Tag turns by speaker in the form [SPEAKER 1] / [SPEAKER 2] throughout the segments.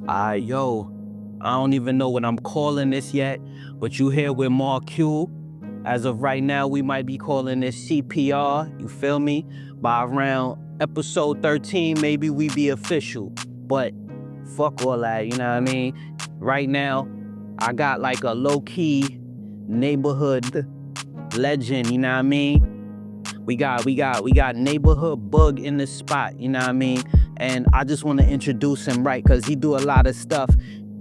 [SPEAKER 1] Yo, I don't even know what I'm calling this yet, but you here with Mark Q. As of right now, we might be calling this CPR, you feel me? By around episode 13, maybe we be official. But fuck all that, you know what I mean? Right now, I got like a low-key neighborhood legend, you know what I mean? We got neighborhood bug in the spot, you know what I mean? And I just want to introduce him, right? Cause he do a lot of stuff.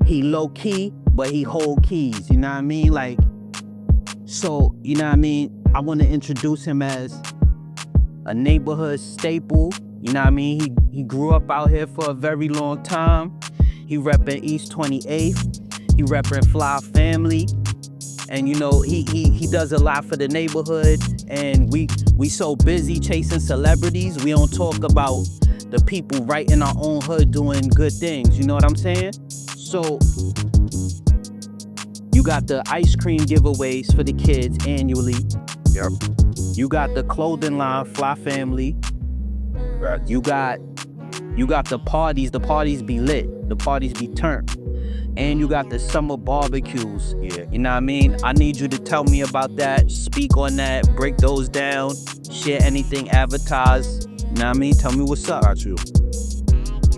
[SPEAKER 1] He low key, but he hold keys, you know what I mean? Like, so, you know what I mean? I want to introduce him as a neighborhood staple, you know what I mean? He grew up out here for a very long time. He reppin' East 28th. He reppin' Fly Family. And you know, he does a lot for the neighborhood, and we so busy chasing celebrities, we don't talk about the people right in our own hood doing good things, you know what I'm saying? So, you got the ice cream giveaways for the kids annually.
[SPEAKER 2] Yep.
[SPEAKER 1] You got the clothing line, Fly Family.
[SPEAKER 2] Right.
[SPEAKER 1] You got the parties be lit, the parties be turned. And you got the summer barbecues.
[SPEAKER 2] Yeah.
[SPEAKER 1] You know what I mean? I need you to tell me about that, speak on that, break those down, share anything, advertise. You know what I mean? Tell me what's up.
[SPEAKER 2] Got you.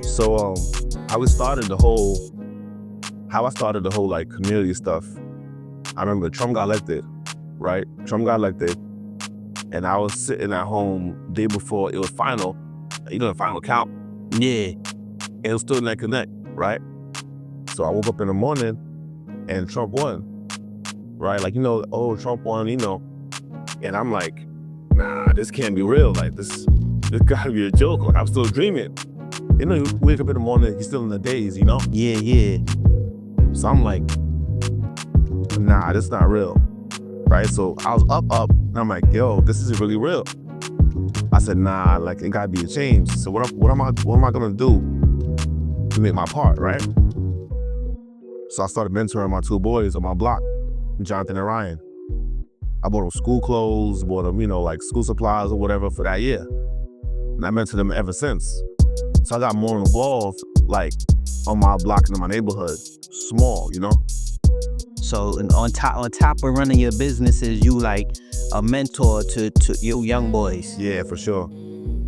[SPEAKER 2] So, how I started the whole like community stuff. I remember Trump got elected, right? Trump got elected, and I was sitting at home day before it was final. You know, the final count.
[SPEAKER 1] Yeah.
[SPEAKER 2] And it was still neck and neck, right? So I woke up in the morning and Trump won, right? Like, you know, oh, Trump won, you know. And I'm like, nah, this can't be real. Like, this gotta be a joke. Like, I'm still dreaming. You know, you wake up in the morning, you're still in the daze, you know?
[SPEAKER 1] Yeah.
[SPEAKER 2] So I'm like, nah, this not real, right? So I was up, and I'm like, yo, this is really real. I said, nah, like, it gotta be a change. So what am I gonna do to make my part, right? So I started mentoring my two boys on my block, Jonathan and Ryan. I bought them school clothes, bought them, you know, like school supplies or whatever for that year. And I mentored them ever since. So I got more involved, like, on my block and in my neighborhood, small, you know?
[SPEAKER 1] So on top of running your businesses, you like a mentor to your young boys.
[SPEAKER 2] Yeah, for sure.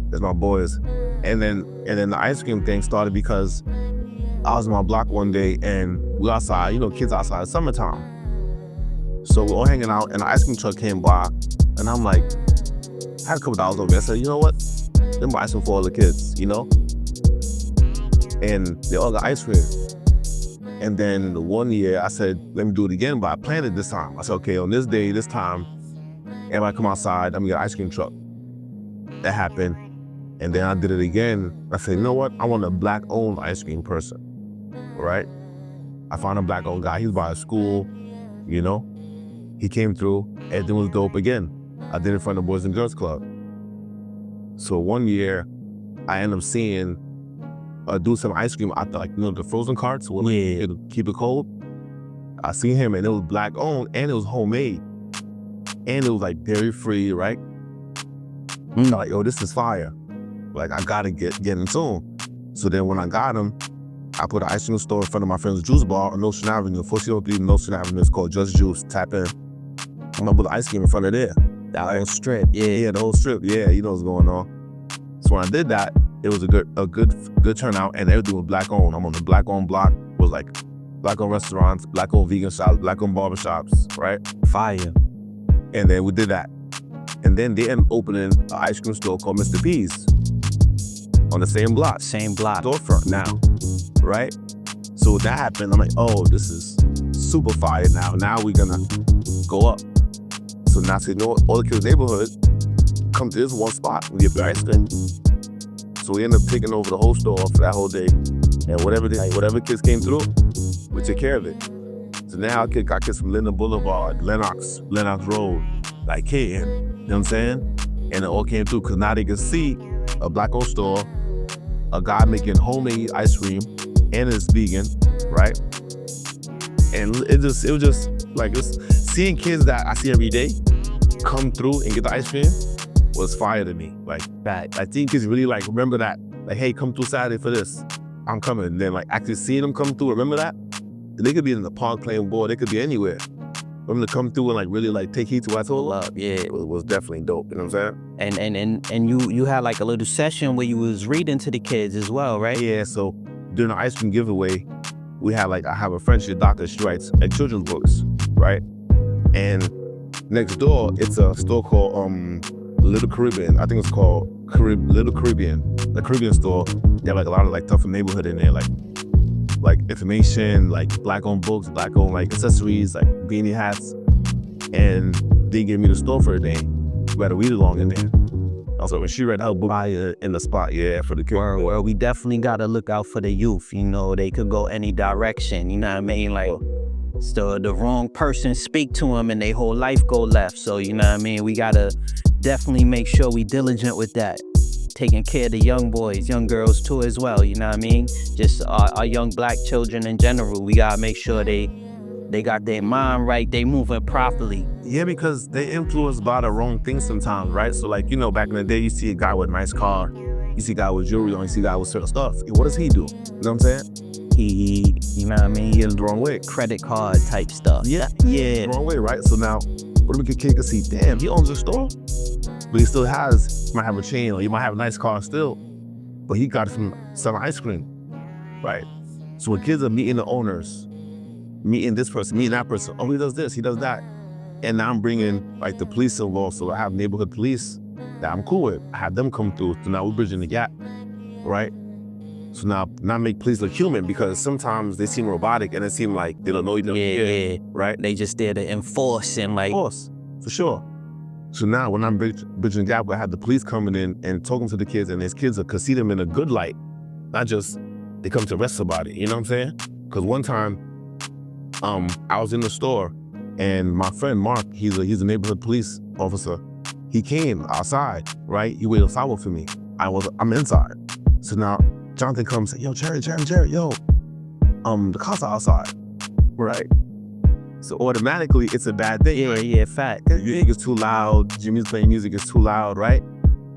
[SPEAKER 2] That's my boys. And then the ice cream thing started because I was on my block one day and we outside, you know, kids outside, summertime. So we're all hanging out and the ice cream truck came by and I'm like, I had a couple dollars over there. I said, you know what? Let me buy some for all the kids, you know? And they all got ice cream. And then the one year I said, let me do it again, but I planned it this time. I said, okay, on this day, this time, everybody come outside, I'm gonna get an ice cream truck. That happened. And then I did it again. I said, you know what? I want a black-owned ice cream person, right? I found a black-owned guy. He was by a school, you know? He came through, everything was dope again. I did it in front of the Boys and Girls Club. So one year, I ended up seeing do some ice cream out there, like, you know, the frozen carts, it'll keep it cold. I seen him and it was black-owned and it was homemade. And it was like dairy-free, right? I'm like, yo, this is fire. Like, I gotta get in tune. So then when I got him, I put an ice cream store in front of my friend's juice bar on Ocean Avenue. For you don't believe in Ocean Avenue, it's called Just Juice. Tap in. I'm gonna put the ice cream in front of there.
[SPEAKER 1] That whole strip.
[SPEAKER 2] Yeah, the whole strip. Yeah, you know what's going on. So when I did that, it was a good turnout and everything was black owned. I'm on the black owned block with like black owned restaurants, black owned vegan shops, black owned barbershops, right?
[SPEAKER 1] Fire.
[SPEAKER 2] And then we did that. And then they ended up opening an ice cream store called Mr. P's on the same block.
[SPEAKER 1] Same block.
[SPEAKER 2] Storefront now, right? So that happened. I'm like, oh, this is super fire now. Now we're gonna go up. So now, you know, all the kids in the neighborhood come to this one spot and get the ice cream. So we ended up taking over the whole store for that whole day. And whatever kids came through, we took care of it. So now I got kids from Linden Boulevard, Lenox Road, like Canton, you know what I'm saying? And it all came through because now they can see a black-owned store, a guy making homemade ice cream, and it's vegan, right? And it was just like, seeing kids that I see every day come through and get the ice cream was fire to me. Like, I think kids really like remember that. Like, hey, come through Saturday for this. I'm coming. And then like actually seeing them come through, remember that? They could be in the park playing ball, they could be anywhere. For them to come through and like really like take heed to what I told them,
[SPEAKER 1] Yeah.
[SPEAKER 2] it was definitely dope, you know what I'm saying?
[SPEAKER 1] And you had like a little session where you was reading to the kids as well, right?
[SPEAKER 2] Yeah, so during the ice cream giveaway, we had like, I have a friend, she's a doctor, she writes like children's books, right? And next door, it's a store called Little Caribbean. I think it's called Little Caribbean, the Caribbean store. They have like a lot of like tougher neighborhood in there, like information, like black-owned books, black-owned like accessories, like beanie hats. And they gave me the store for a day. We had a read along in there. Also, when she read her book, fire in the spot, yeah, for the kids.
[SPEAKER 1] Well, we definitely gotta look out for the youth. You know, they could go any direction. You know what I mean? Like, so the wrong person speak to them and their whole life go left. So you know what I mean? We gotta definitely make sure we diligent with that. Taking care of the young boys, young girls too as well. You know what I mean? Just our young black children in general. We gotta make sure they got their mind right, they moving properly.
[SPEAKER 2] Yeah, because they influenced by the wrong things sometimes, right? So like, you know, back in the day, you see a guy with a nice car, you see a guy with jewelry on, you see a guy with certain stuff. What does he do? You know what I'm saying?
[SPEAKER 1] He you know what I mean?
[SPEAKER 2] He is the wrong way.
[SPEAKER 1] Credit card type stuff.
[SPEAKER 2] Yeah.
[SPEAKER 1] Yeah.
[SPEAKER 2] The wrong way, right? So now, what do we kid can see? Damn, he owns a store, but he still he might have a chain, or he might have a nice car still, but he got it from selling ice cream, right? So when kids are meeting the owners, meeting this person, meeting that person, oh, he does this, he does that. And now I'm bringing like the police involved. So I have neighborhood police that I'm cool with. I have them come through. So now we're bridging the gap, right? So now make police look human, because sometimes they seem robotic and it seems like they don't know each other.
[SPEAKER 1] Yeah.
[SPEAKER 2] Right?
[SPEAKER 1] They just there to enforce and like.
[SPEAKER 2] Of course, for sure. So now when I'm bridging the gap, I have the police coming in and talking to the kids, and these kids could see them in a good light, not just they come to arrest somebody, you know what I'm saying? Because one time, I was in the store, and my friend Mark, he's a neighborhood police officer. He came outside, right? He waited outside for me. I'm inside. So now Jonathan comes, yo, Jerry, yo, the cops are outside, right? So automatically, it's a bad thing.
[SPEAKER 1] Yeah,
[SPEAKER 2] right?
[SPEAKER 1] yeah, fact.
[SPEAKER 2] The music is too loud. Jimmy's playing music is too loud, right?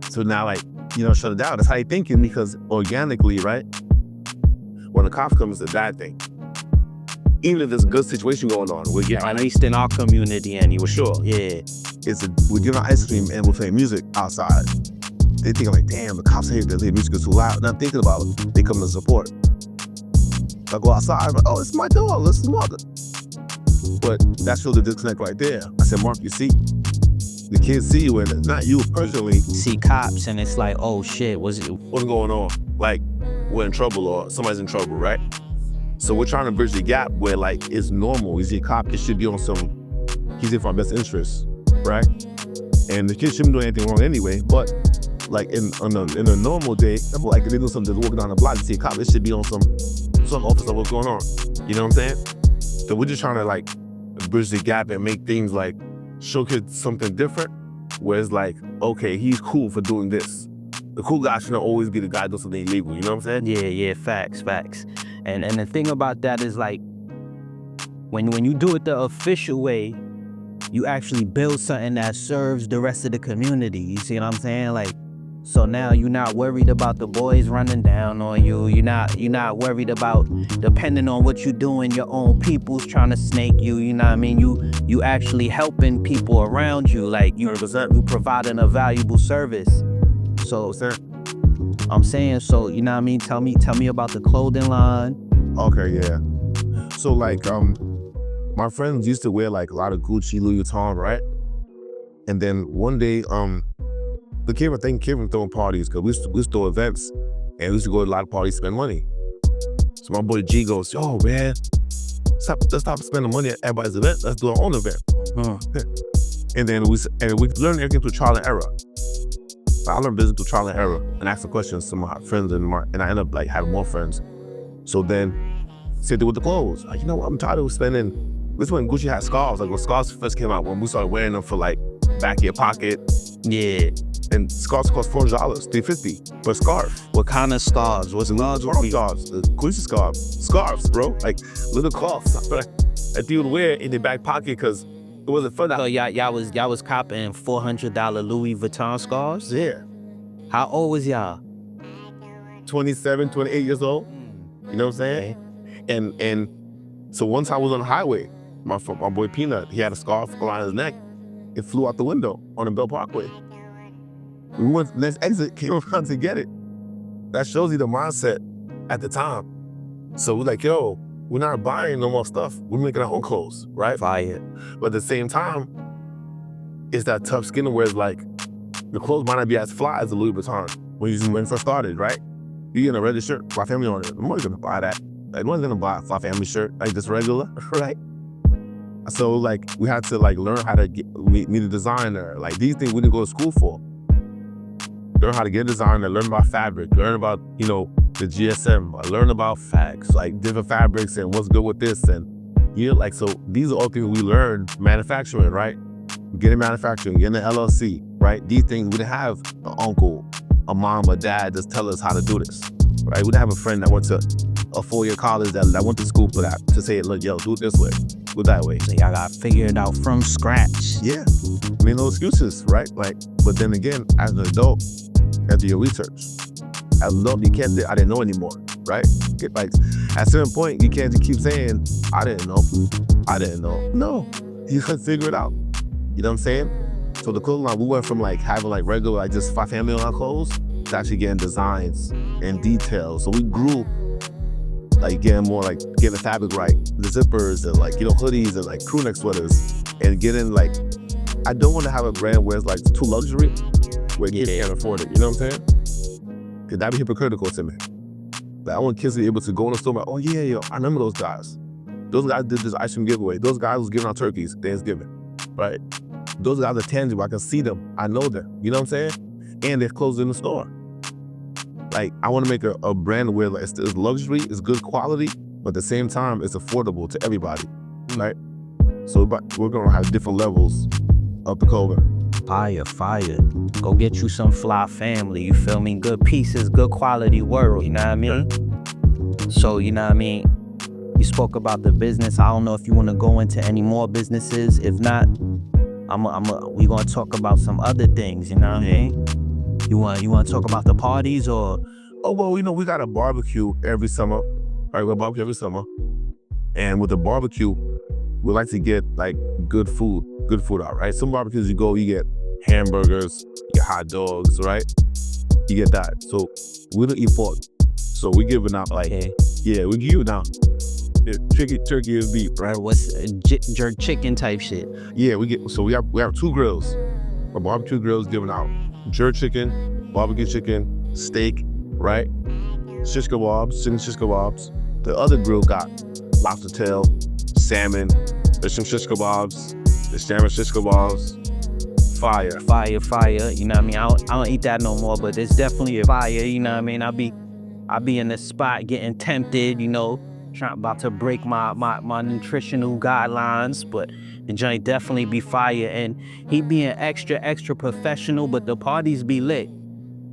[SPEAKER 2] So now, like, you know, shut it down. That's how you're thinking, because organically, right? When the cops come, it's a bad thing. Even if there's a good situation going on, we're getting
[SPEAKER 1] At least in our community, anyway.
[SPEAKER 2] for sure.
[SPEAKER 1] Yeah.
[SPEAKER 2] We're giving ice cream and we're playing music outside. They think like, damn, the cops hate that the music is too loud. Not thinking about it. They come to support. I go outside, I'm like, oh, it's my dog. Let's walk it. But that shows the disconnect right there. I said, Mark, you see, the kids see you, and not you personally.
[SPEAKER 1] See cops and it's like, oh shit, what's
[SPEAKER 2] going on? Like, we're in trouble or somebody's in trouble, right? So we're trying to bridge the gap where like it's normal. You see a cop, it should be on he's in for our best interest, right? And the kids shouldn't do anything wrong anyway, but like in a normal day, like if they do something, walking down the block, you see a cop, it should be on some office of what's going on. You know what I'm saying? So we're just trying to like bridge the gap and make things like show kids something different, where it's like, okay, he's cool for doing this. The cool guy shouldn't always be the guy doing something illegal, you know what I'm saying?
[SPEAKER 1] Yeah, facts. And the thing about that is like, when you do it the official way, you actually build something that serves the rest of the community. You see what I'm saying? Like, so now you're not worried about the boys running down on you. You're not worried about, depending on what you're doing, your own people's trying to snake you. You know what I mean? You actually helping people around you. Like you providing a valuable service. So, I'm saying, so you know what I mean? Tell me about the clothing line.
[SPEAKER 2] Okay, yeah. So like, my friends used to wear like a lot of Gucci, Louis Vuitton, right? And then one day, the kid was throwing parties, because we used to throw events, and we used to go to a lot of parties, spend money. So my boy G goes, yo, man, let's stop spending money at everybody's event. Let's do our own event. And then we learned everything through trial and error. I learned business through trial and error and asking questions to my friends, and I ended up like having more friends. So then, same thing with the clothes. Like, you know what? I'm tired of spending. This when Gucci had scarves. Like when scarves first came out, when we started wearing them for like back of your pocket.
[SPEAKER 1] Yeah.
[SPEAKER 2] And scarves cost $400, $350 per scarf.
[SPEAKER 1] What kind of scarves? What's scarves?
[SPEAKER 2] Scarves, Gucci scarves, bro. Like little cloths that you would wear in your back pocket because it wasn't fun.
[SPEAKER 1] So y'all was copping $400 Louis Vuitton scarves?
[SPEAKER 2] Yeah.
[SPEAKER 1] How old was y'all?
[SPEAKER 2] 27, 28 years old. You know what I'm saying? And so one time I was on the highway. My boy Peanut, he had a scarf around his neck. It flew out the window on the Bell Parkway. We went to the next exit, came around to get it. That shows you the mindset at the time. So we're like, yo, we're not buying no more stuff. We're making our own clothes, right?
[SPEAKER 1] Fire.
[SPEAKER 2] But at the same time, it's that tough skin where it's like, the clothes might not be as fly as a Louis Vuitton when you first started, right? You get a red shirt, Fly Family on it. No one's gonna buy that. Like, no one's gonna buy a Fly Family shirt, like just regular, right? So like, we had to like learn how to meet a designer. Like these things we didn't go to school for. Learn how to get a designer, learn about fabric, learn about, you know, the GSM, learn about facts, like different fabrics and what's good with this. And you know, like, so these are all things we learned manufacturing, right? Getting manufacturing, getting an LLC, right? These things, we didn't have an uncle, a mom, a dad just tell us how to do this, right? We didn't have a friend that went to a 4-year college that went to school for that, to say, look, yo, do it this way, do it that way.
[SPEAKER 1] So y'all got to figure it out from scratch.
[SPEAKER 2] Yeah, I mean, no excuses, right? Like, but then again, as an adult, you have to do your research. As an adult, you can't say, I didn't know anymore, right? Like, at a certain point, you can't just keep saying, I didn't know. No, you can figure it out. You know what I'm saying? So the clothing line, we went from like having like regular, like just Fly Family on our clothes to actually getting designs and details. So we grew like getting more like getting the fabric right, the zippers and like, you know, hoodies and like crew neck sweaters and getting like, I don't want to have a brand where it's like too luxury, where kids can't afford it. You know what I'm saying? Cause that'd be hypocritical to me. Like, I want kids to be able to go in the store and be like, oh yeah, yo, I remember those guys. Those guys did this ice cream giveaway. Those guys was giving out turkeys Thanksgiving, right? Those guys are tangible. I can see them. I know them. You know what I'm saying? And they're closed in the store. Like, I want to make a brand where like, it's luxury, it's good quality, but at the same time, it's affordable to everybody, right? So we're going to have different levels of the clothing.
[SPEAKER 1] Fire. Go get you some Fly Family, you feel me? Good pieces, good quality world, you know what I mean? So, you know what I mean? You spoke about the business. I don't know if you want to go into any more businesses. If not, we gonna talk about some other things, you know what I mean? You want to talk about the parties or?
[SPEAKER 2] Oh, well, you know, we got a barbecue every summer, right? We got a barbecue every summer. And with the barbecue, we like to get like good food out, right? Some barbecues you go, you get hamburgers, you get hot dogs, right? You get that. So we don't eat pork. So we giving out like, yeah, we giving out turkey and beef, right?
[SPEAKER 1] What's jerk chicken type shit?
[SPEAKER 2] Yeah, we have 2 grills. Our barbecue grills giving out jerk chicken, barbecue chicken, steak, right? Shish kebabs, chicken shish kebabs. The other grill got lobster tail, salmon, there's some shish kebabs, there's salmon shish kebabs. Fire.
[SPEAKER 1] You know what I mean? I don't eat that no more, but it's definitely a fire. You know what I mean? I be in the spot getting tempted, you know, about to break my nutritional guidelines, but the joint definitely be fire. And he being extra professional, but the parties be lit.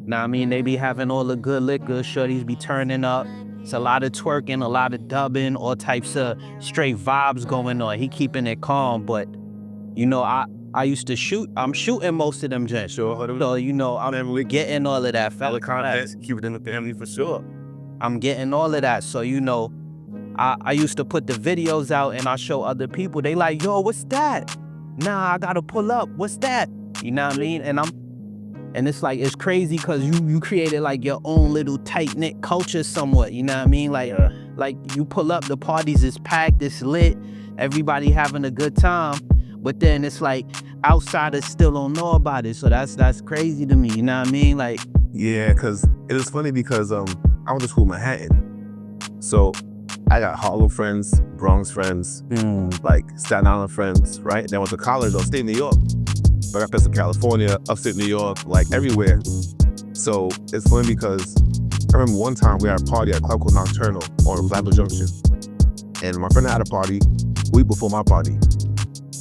[SPEAKER 1] Now I mean, they be having all the good liquor, shorties be turning up. It's a lot of twerking, a lot of dubbing, all types of straight vibes going on. He keeping it calm, but you know, I used to shoot. I'm shooting most of them joints.
[SPEAKER 2] Sure.
[SPEAKER 1] So, you know, I'm getting all of that.
[SPEAKER 2] All the content, keep it in the family for sure.
[SPEAKER 1] I'm getting all of that. So, you know, I used to put the videos out and I show other people. They like, yo, what's that? Nah, I gotta pull up. What's that? You know what I mean? And it's like, it's crazy because you created like your own little tight-knit culture somewhat. You know what I mean? Like you pull up, the parties is packed, it's lit, everybody having a good time. But then it's like outsiders still don't know about it. So that's crazy to me, you know what I mean? Like,
[SPEAKER 2] yeah, cause it is funny because I went to school in Manhattan. So I got Harlem friends, Bronx friends, like Staten Island friends, right? Then I went to college upstate New York. I got friends in California, upstate New York, like everywhere. So it's funny because I remember one time we had a party at a club called Nocturnal on Flatbush Junction. And my friend had a party week before my party.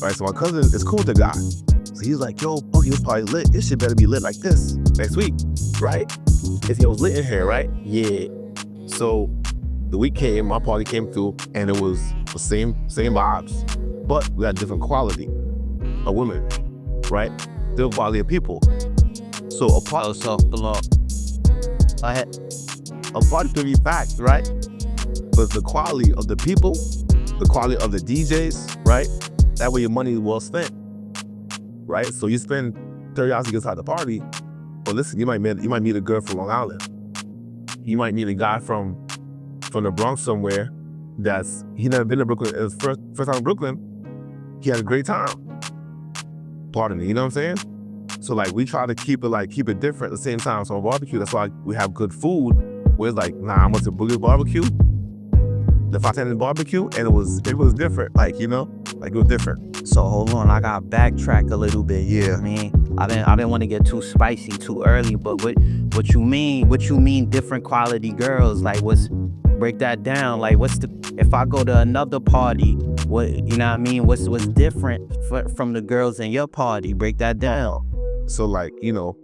[SPEAKER 2] Right, so my cousin is cool with the guy. So he's like, yo, Boogie, this party lit. This shit better be lit like this next week, right? It was lit in here, right? Yeah. So the week came, my party came through, and it was the same vibes, but we had different quality of women, right? Different quality of people. So a party to be packed, right? but the quality of the people, the quality of the DJs, right? That way your money is well spent, right? So you spend $30 to get inside the party, but listen, you might meet a girl from Long Island. You might meet a guy from the Bronx somewhere he never been to Brooklyn. It was first time in Brooklyn. He had a great time. Pardon me, you know what I'm saying? So like we try to keep it different at the same time. So on barbecue, that's why we have good food. Where it's like, nah, I went to Boogie Barbecue, the 510 barbecue, and it was different. Like, you know, like it was different.
[SPEAKER 1] So hold on, I gotta backtrack a little bit.
[SPEAKER 2] Yeah.
[SPEAKER 1] I mean, I didn't want to get too spicy too early, but what you mean different quality girls? Like break that down. Like if I go to another party, what, you know what I mean? What's different from the girls in your party? Break that down.
[SPEAKER 2] So like, you know,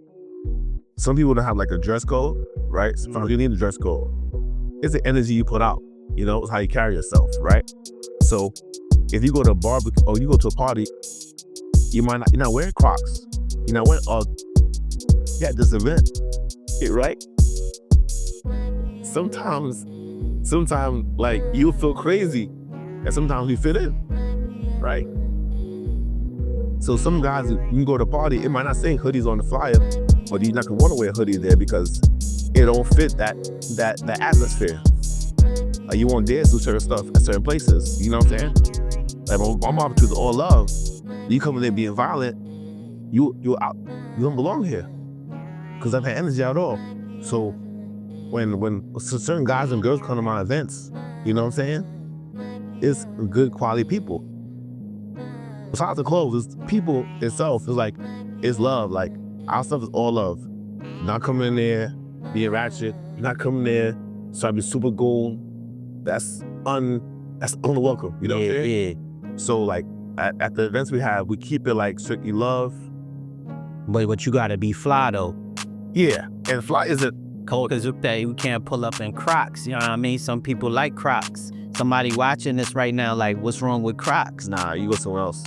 [SPEAKER 2] some people don't have like a dress code, right? Sometimes you need a dress code. It's the energy you put out, you know, it's how you carry yourself, right? So if you go to a barbecue or you go to a party, you're not wearing Crocs. You're not wearing yeah, this event, right? Sometimes like you feel crazy, and sometimes we fit in, right? So some guys, you can go to a party, it might not say hoodies on the flyer, but you're not gonna want to wear a hoodie there because it don't fit that atmosphere. Like you won't dance do certain stuff at certain places, you know what I'm saying? Like my barbecue is all love. You come in there being violent, you don't belong here, because I've had energy at all. So when certain guys and girls come to my events, you know what I'm saying? It's good quality people. Besides the clothes, it's people itself. It's like, it's love. Like our stuff is all love. Not coming in there being ratchet. Not coming there trying to be super goon. That's unwelcome. You know what I'm saying?
[SPEAKER 1] Yeah.
[SPEAKER 2] So like at the events we have, we keep it like strictly love.
[SPEAKER 1] But you gotta be fly though.
[SPEAKER 2] Yeah, and fly isn't
[SPEAKER 1] cold because you can't pull up in Crocs. You know what I mean? Some people like Crocs. Somebody watching this right now, like, what's wrong with Crocs?
[SPEAKER 2] Nah, you go somewhere else.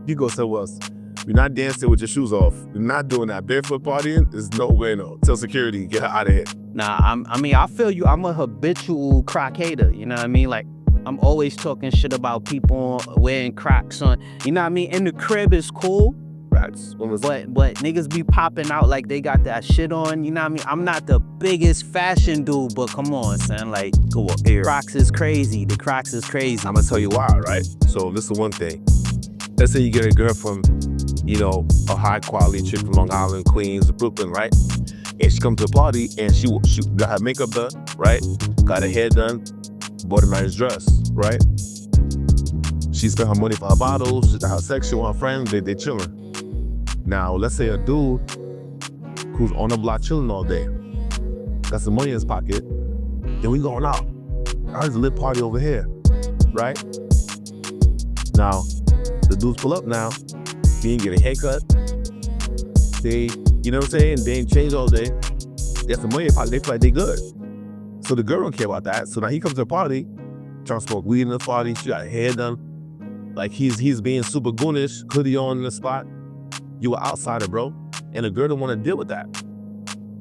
[SPEAKER 2] You go somewhere else. You're not dancing with your shoes off. You're not doing that. Barefoot partying is no way, no. Tell security, get her out of here.
[SPEAKER 1] Nah, I feel you. I'm a habitual Croc hater. You know what I mean? Like, I'm always talking shit about people wearing Crocs on. You know what I mean? In the crib is cool. But niggas be popping out like they got that shit on. You know what I mean? I'm not the biggest fashion dude, but come on, son. Like,
[SPEAKER 2] go up here.
[SPEAKER 1] Crocs is crazy. The Crocs is crazy.
[SPEAKER 2] I'm gonna tell you why, right? So this is one thing. Let's say you get a girl from, you know, a high quality chick from Long Island, Queens, Brooklyn, right? And she comes to a party and she got her makeup done, right? Got her hair done, bought a nice dress, right? She spent her money for her bottles, she got her section with her friends, they chilling. Now, let's say a dude who's on the block chilling all day, got some money in his pocket, then we going out. There's a lit party over here, right? Now, the dudes pull up now, he ain't get a haircut. They, you know what I'm saying? They ain't changed all day. They have some money in their pocket, they feel like they good. So the girl don't care about that. So now he comes to a party, trying to smoke weed in the party, she got her hair done. Like he's being super goonish, hoodie on in the spot. You were outsider, bro. And the girl didn't want to deal with that.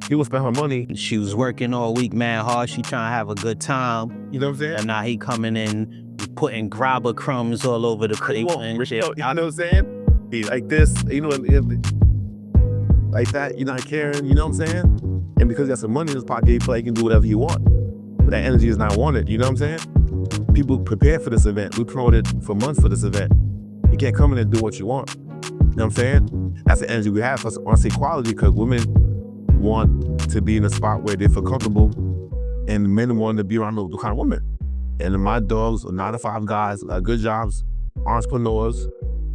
[SPEAKER 2] He would spend her money.
[SPEAKER 1] She was working all week, man, hard. She trying to have a good time.
[SPEAKER 2] You know what I'm saying?
[SPEAKER 1] And now he coming in, putting grabber crumbs all over the table and shit.
[SPEAKER 2] You know what I'm saying? He like this, you know, like that, you're not caring, you know what I'm saying? And because he has some money in his pocket, he feel like he can do whatever he want. But that energy is not wanted, you know what I'm saying? People prepare for this event. We promoted for months for this event. You can't come in and do what you want. You know what I'm saying? That's the energy we have. So I want to say quality because women want to be in a spot where they feel comfortable and men want to be around those kind of women. And my dogs are 9-to-5 guys, got good jobs, entrepreneurs,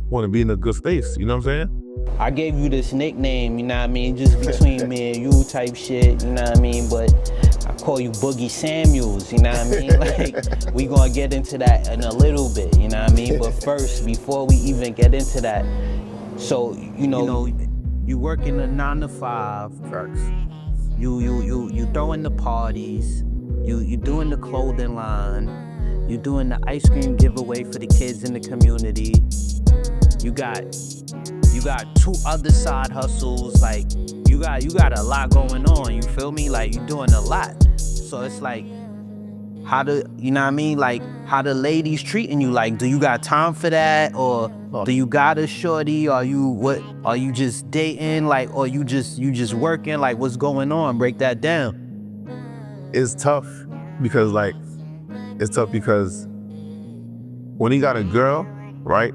[SPEAKER 2] want to be in a good space. You know what I'm saying?
[SPEAKER 1] I gave you this nickname, you know what I mean? Just between me and you type shit, you know what I mean? But I call you Boogie Samuels, you know what I mean? Like, we gonna get into that in a little bit, you know what I mean? But first, before we even get into that, so, you know, you work in a 9-to-5.
[SPEAKER 2] Facts.
[SPEAKER 1] You throwing the parties, you doing the clothing line, you doing the ice cream giveaway for the kids in the community. You got 2 other side hustles, like you got a lot going on, you feel me? Like you doing a lot. So it's like, how the, you know what I mean? Like, how the ladies treating you? Like, do you got time for that? Or do you got a shorty? Are you just dating? Like, or you just working? Like, what's going on? Break that down.
[SPEAKER 2] It's tough because when you got a girl, right?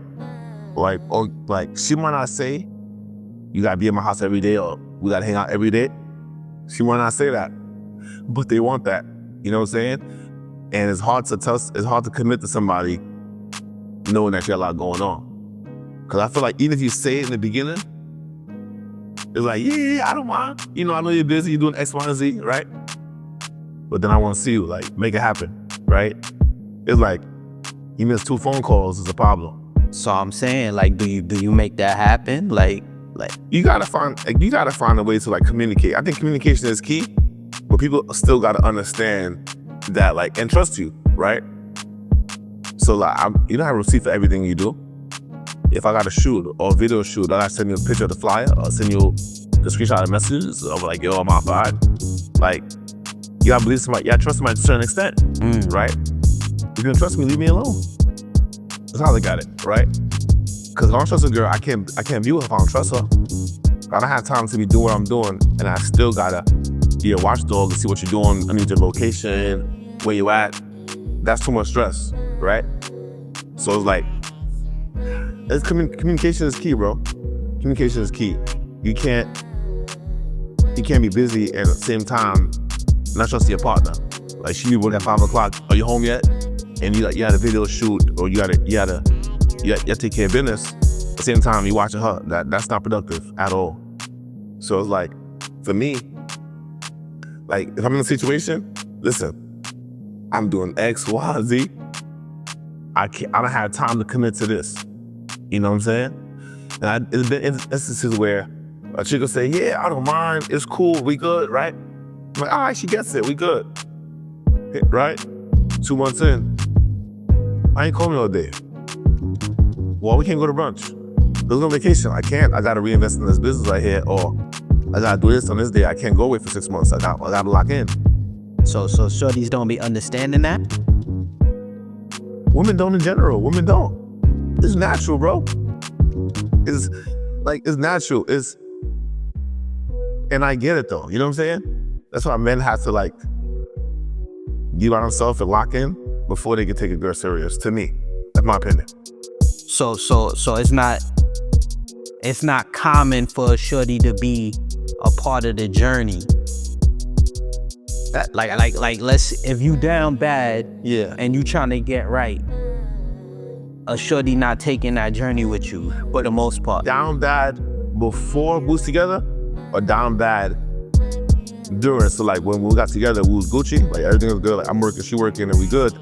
[SPEAKER 2] Like she might not say, you gotta be in my house every day or we gotta hang out every day. She might not say that, but they want that. You know what I'm saying? And it's hard to commit to somebody knowing that you got a lot going on. Cause I feel like even if you say it in the beginning, it's like, yeah, I don't mind. You know, I know you're busy, you're doing X, Y, and Z, right? But then I want to see you, like, make it happen, right? It's like, you miss 2 phone calls is a problem.
[SPEAKER 1] So I'm saying, like, do you make that happen? Like
[SPEAKER 2] you gotta find a way to like communicate. I think communication is key, but people still gotta understand that, like, and trust you, right? So like, you don't have a receipt for everything you do. If I got a shoot or a video shoot, I gotta send you a picture of the flyer or send you the screenshot of the messages of like, yo, I'm outside. Like, you gotta believe somebody. Yeah, trust somebody to a certain extent, right? If you don't trust me, leave me alone. That's how they got it, right? Because if I don't trust a girl, I can't be with her if I don't trust her. I don't have time to be doing what I'm doing, and I still gotta be a watchdog and see what you're doing. I need your location, where you at. That's too much stress, right? So it's like, communication is key, bro. Communication is key. You can't be busy and at the same time not trust your partner. Like, she be working at 5 o'clock. Are you home yet? And you had a video shoot, or you gotta take care of business. At the same time, you watching her. That's not productive at all. So it's like, for me, like, if I'm in a situation, listen, I'm doing X, Y, Z. I don't have time to commit to this. You know what I'm saying? And it's been instances where a chick will say, yeah, I don't mind. It's cool. We good, right? I'm like, all right, she gets it. We good. Right? 2 months in, I ain't calling me all day. Well, we can't go to brunch. Let's go on vacation. I can't. I gotta reinvest in this business right here, or I gotta do this on this day. I can't go away for 6 months. I gotta lock in.
[SPEAKER 1] So shorties don't be understanding that?
[SPEAKER 2] Women don't in general. Women don't. It's natural, bro. It's natural. And I get it though. You know what I'm saying? That's why men have to like get by themselves and lock in before they can take a girl serious. To me, that's my opinion.
[SPEAKER 1] So it's not common for a shorty to be a part of the journey. Like if you down bad,
[SPEAKER 2] yeah,
[SPEAKER 1] and you trying to get right, a shorty not taking that journey with you for the most part.
[SPEAKER 2] Down bad before we was together, or down bad during? So like when we got together, we was Gucci, like everything was good. Like I'm working, she working, and we good.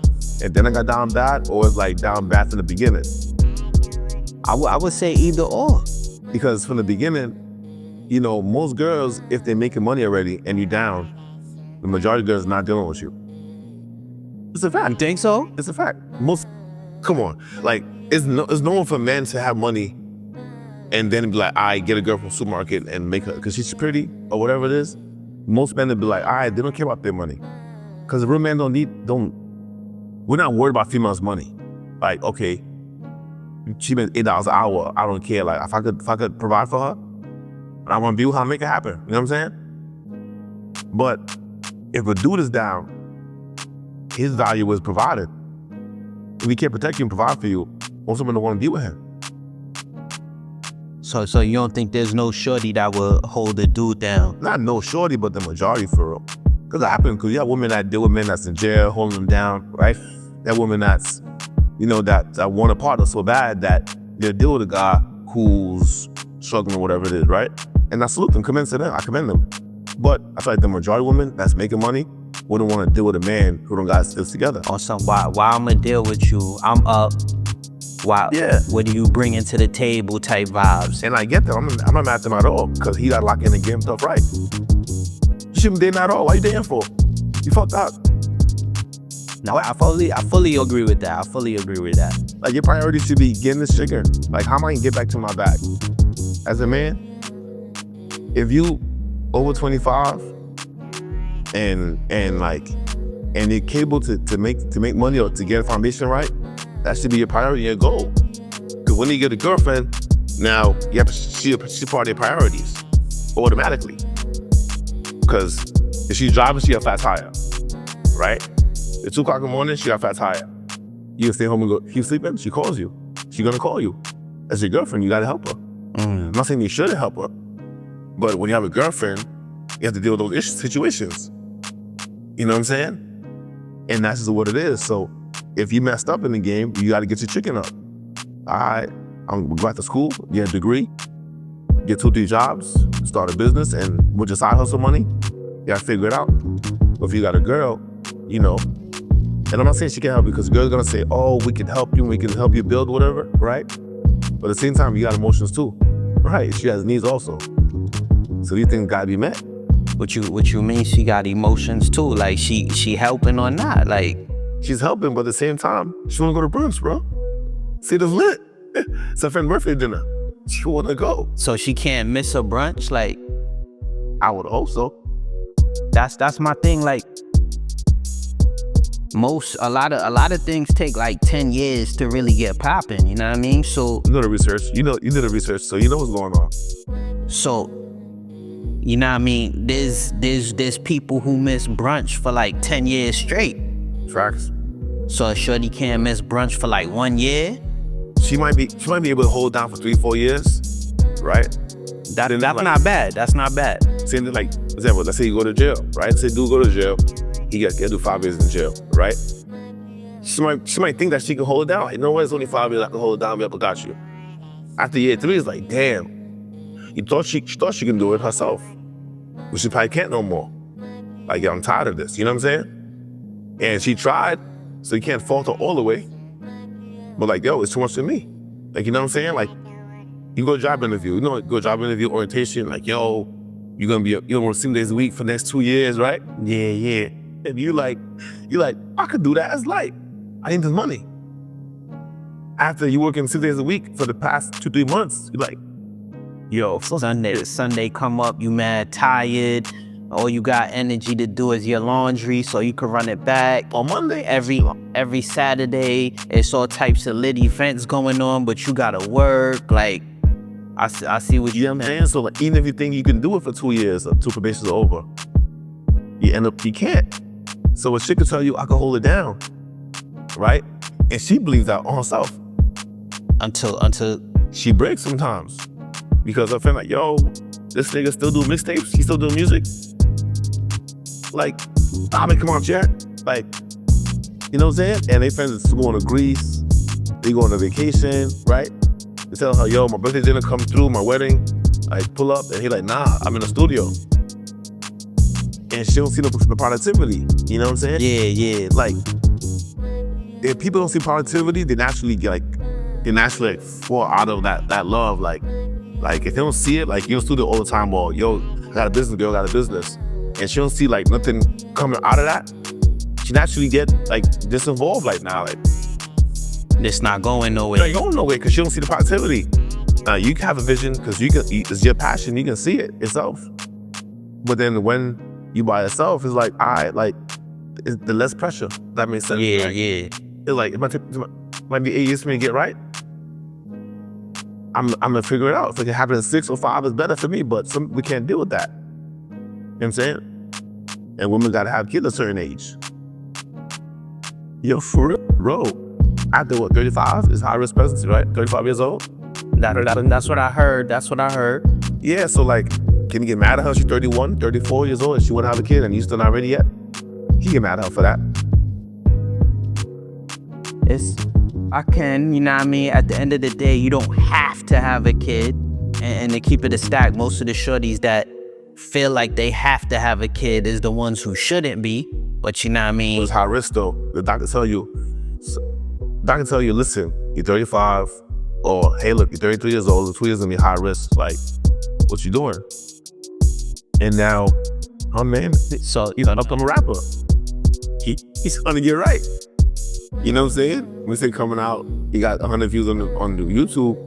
[SPEAKER 2] And then I got down bad, or it's like down bad from the beginning?
[SPEAKER 1] I would say either or.
[SPEAKER 2] Because from the beginning, you know, most girls, if they're making money already and you down, the majority of girls not dealing with you. It's a fact.
[SPEAKER 1] You think so?
[SPEAKER 2] It's a fact. Come on. Like, it's normal for men to have money and then be like, I get a girl from the supermarket and make her, because she's pretty or whatever it is. Most men would be like, all right, they don't care about their money. Because the real men we're not worried about females' money. Like, okay, she makes $8 an hour. I don't care. Like, if I could provide for her, and I want to be with her, make it happen. You know what I'm saying? But if a dude is down, his value is provided. If he can't protect you and provide for you, most women don't want to be with him.
[SPEAKER 1] So you don't think there's no shorty that will hold the dude down?
[SPEAKER 2] Not no shorty, but the majority for real. Because it happens, because you have women that deal with men that's in jail, holding them down, right? That woman that's, you know, that want a partner so bad that they'll deal with a guy who's struggling or whatever it is, right? And I salute them, commend to them, I commend them. But I feel like the majority of women that's making money wouldn't want to deal with a man who don't got this together.
[SPEAKER 1] On some, why I'm gonna deal with you, I'm up. Wow.
[SPEAKER 2] Yeah.
[SPEAKER 1] What do you bring into the table type vibes?
[SPEAKER 2] And I get that. I'm not mad at them at all, because he got to lock in and get himself right. You shouldn't be dating at all. Why you dating for? You fucked up.
[SPEAKER 1] No, I fully agree with that. I fully agree with that.
[SPEAKER 2] Like, your priority should be getting this chicken. Like, how am I gonna get back to my bag? As a man, if you over 25 and like and you're capable to make money or to get a foundation right, that should be your priority, your goal. Because when you get a girlfriend, now you have to see part of your priorities automatically. Because if she's driving, she got flat tire, right? At 2 o'clock in the morning, she got flat tire. You stay home and go, keep sleeping, she calls you. She's gonna call you. As your girlfriend, you gotta help her. I'm not saying you shouldn't help her, but when you have a girlfriend, you have to deal with those situations. You know what I'm saying? And that's just what it is. So if you messed up in the game, you gotta get your chicken up. All right, I'm going to go back to school, get a degree, get 2 or 3 jobs, start a business, and with your side hustle money, you gotta figure it out. But if you got a girl, you know, and I'm not saying she can't help you, because the girl's gonna say, oh, we can help you, we can help you build whatever, right? But at the same time, you got emotions too, right? She has needs also. So these things gotta be met.
[SPEAKER 1] What you mean she got emotions too? Like she helping or not? Like
[SPEAKER 2] she's helping, but at the same time, she wanna go to brunch, bro. See, this lit. It's her friend's birthday dinner. She wanna go.
[SPEAKER 1] So she can't miss a brunch? Like
[SPEAKER 2] I would hope so.
[SPEAKER 1] That's my thing. Like a lot of things take like 10 years to really get popping. You know what I mean? So
[SPEAKER 2] you know the research. You did the research, so you know what's going on.
[SPEAKER 1] So you know what I mean? There's people who miss brunch for like 10 years straight.
[SPEAKER 2] Facts.
[SPEAKER 1] So a shorty can't miss brunch for like 1 year?
[SPEAKER 2] She might be able to hold down for 3-4 years, right?
[SPEAKER 1] That's not bad. That's not bad.
[SPEAKER 2] Same thing, like, for example, let's say you go to jail, right? Say dude go to jail, he got to do 5 years in jail, right? She might think that she can hold it down. Like, you know what? It's only 5 years. I can hold it down. I got you. After year 3, it's like, damn. She thought she can do it herself, but she probably can't no more. Like, yeah, I'm tired of this. You know what I'm saying? And she tried, so you can't fault her all the way. But like, yo, it's too much for me. Like, you know what I'm saying? Like, you go job interview. You know, go job interview orientation. Like, yo, you're gonna work 7 days a week for the next 2 years, right? Yeah. And you like, I could do that. It's light. I need this money. After you working 6 days a week for the past 2-3 months, you're like, yo,
[SPEAKER 1] Sunday come up, you mad tired. All you got energy to do is your laundry, so you can run it back.
[SPEAKER 2] On Monday,
[SPEAKER 1] every Saturday, it's all types of lit events going on, but you gotta work. Like, I see what
[SPEAKER 2] you know what I'm saying? So like, even if you think you can do it for 2 years, or 2 probations are over, you can't. So a chick could tell you, I can hold it down, right? And she believes that on herself.
[SPEAKER 1] Until
[SPEAKER 2] she breaks sometimes. Because her friend like, yo, this nigga still do mixtapes? He still do music? Like, I mean, come on, Jack. Like, you know what I'm saying? And they friends is going to Greece. They go on a vacation, right? They tell her, yo, my birthday dinner come through, my wedding. I pull up, and he like, nah, I'm in the studio. And she don't see the productivity. You know what I'm saying?
[SPEAKER 1] Yeah.
[SPEAKER 2] Like, if people don't see productivity, they naturally fall out of that love. Like if they don't see it, like, you don't studio all the time, or yo, I got a business, girl, got a business. And she don't see like nothing coming out of that, she naturally get like disinvolved. Like, nah, like
[SPEAKER 1] it's not going nowhere.
[SPEAKER 2] It ain't going nowhere because she don't see the positivity. You can have a vision because it's your passion. You can see it yourself. But then when you by yourself, it's like, all right, like it's the less pressure. That makes sense.
[SPEAKER 1] Yeah,
[SPEAKER 2] right?
[SPEAKER 1] yeah.
[SPEAKER 2] It's like it might be 8 years for me to get right. I'm gonna figure it out. If it can happen in 6 or 5, it's better for me. But we can't deal with that. You know what I'm saying? And women gotta have kids at a certain age. Yo, for real, bro. After what, 35 is high risk pregnancy, right? 35 years old?
[SPEAKER 1] That's what I heard. That's what I heard.
[SPEAKER 2] Yeah, so like, can you get mad at her? She's 31, 34 years old and she wanna have a kid and you still not ready yet? You get mad at her for that.
[SPEAKER 1] I can, you know what I mean? At the end of the day, you don't have to have a kid. And to keep it a stack, most of the shorties that feel like they have to have a kid is the ones who shouldn't be. But you know what I mean?
[SPEAKER 2] It's high risk though. The doctor tell you, listen, you're 35, or hey, look, you're 33 years old, the 2 years gonna be high risk. Like, what you doing? And now, oh man,
[SPEAKER 1] so
[SPEAKER 2] he's an upcoming rapper. He's gonna get right. You know what I'm saying? When we say coming out, he got 100 views on the YouTube,